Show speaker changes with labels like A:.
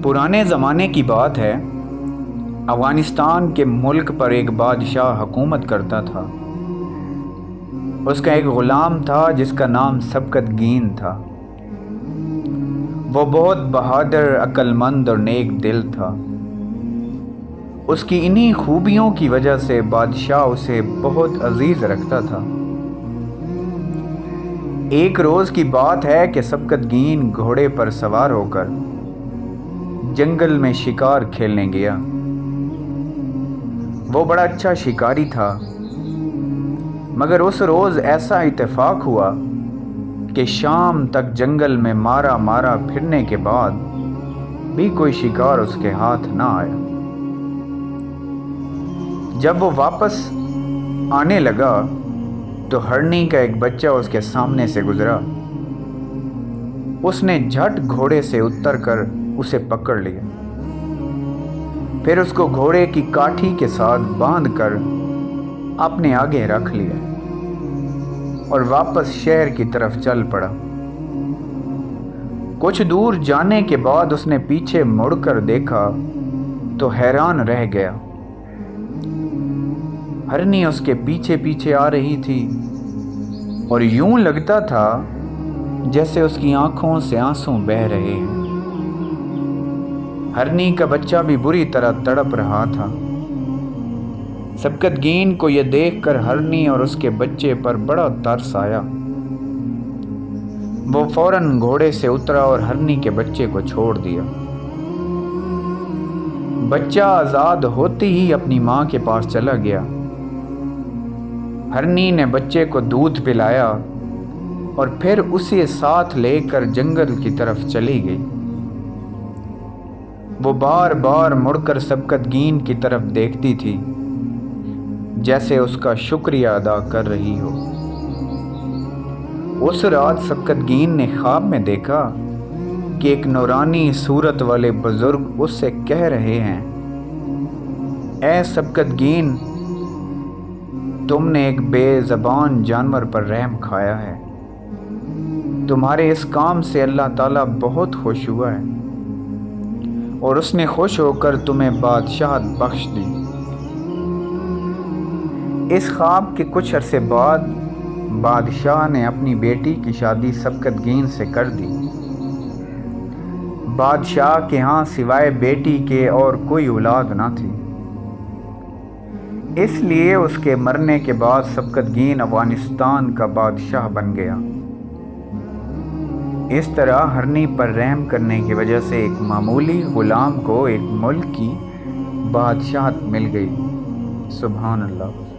A: پرانے زمانے کی بات ہے، افغانستان کے ملک پر ایک بادشاہ حکومت کرتا تھا۔ اس کا ایک غلام تھا جس کا نام سبکتگین تھا۔ وہ بہت بہادر، عقل مند اور نیک دل تھا۔ اس کی انہی خوبیوں کی وجہ سے بادشاہ اسے بہت عزیز رکھتا تھا۔ ایک روز کی بات ہے کہ سبکتگین گھوڑے پر سوار ہو کر جنگل میں شکار کھیلنے گیا۔ وہ بڑا اچھا شکاری تھا، مگر اس روز ایسا اتفاق ہوا کہ شام تک جنگل میں مارا پھرنے کے بعد بھی کوئی شکار اس کے ہاتھ نہ آیا۔ جب وہ واپس آنے لگا تو ہرنی کا ایک بچہ اس کے سامنے سے گزرا۔ اس نے جھٹ گھوڑے سے اتر کر اسے پکڑ لیا، پھر اس کو گھوڑے کی کاٹھی کے ساتھ باندھ کر اپنے آگے رکھ لیا اور واپس شہر کی طرف چل پڑا۔ کچھ دور جانے کے بعد اس نے پیچھے مڑ کر دیکھا تو حیران رہ گیا۔ ہرنی اس کے پیچھے پیچھے آ رہی تھی اور یوں لگتا تھا جیسے اس کی آنکھوں سے آنسو بہہ رہے ہیں۔ ہرنی کا بچہ بھی بری طرح تڑپ رہا تھا۔ سبکتگین کو یہ دیکھ کر ہرنی اور اس کے بچے پر بڑا ترس آیا۔ وہ فوراً گھوڑے سے اترا اور ہرنی کے بچے کو چھوڑ دیا۔ بچہ آزاد ہوتے ہی اپنی ماں کے پاس چلا گیا۔ ہرنی نے بچے کو دودھ پلایا اور پھر اسے ساتھ لے کر جنگل کی طرف چلی گئی۔ وہ بار بار مڑ کر سبکتگین کی طرف دیکھتی تھی، جیسے اس کا شکریہ ادا کر رہی ہو۔ اس رات سبکتگین نے خواب میں دیکھا کہ ایک نورانی صورت والے بزرگ اس سے کہہ رہے ہیں، اے سبکتگین، تم نے ایک بے زبان جانور پر رحم کھایا ہے۔ تمہارے اس کام سے اللہ تعالیٰ بہت خوش ہوا ہے اور اس نے خوش ہو کر تمہیں بادشاہت بخش دی۔ اس خواب کے کچھ عرصے بعد بادشاہ نے اپنی بیٹی کی شادی سبکتگین سے کر دی۔ بادشاہ کے ہاں سوائے بیٹی کے اور کوئی اولاد نہ تھی، اس لیے اس کے مرنے کے بعد سبکتگین افغانستان کا بادشاہ بن گیا۔ اس طرح ہرنی پر رحم کرنے کی وجہ سے ایک معمولی غلام کو ایک ملک کی بادشاہت مل گئی۔ سبحان اللہ۔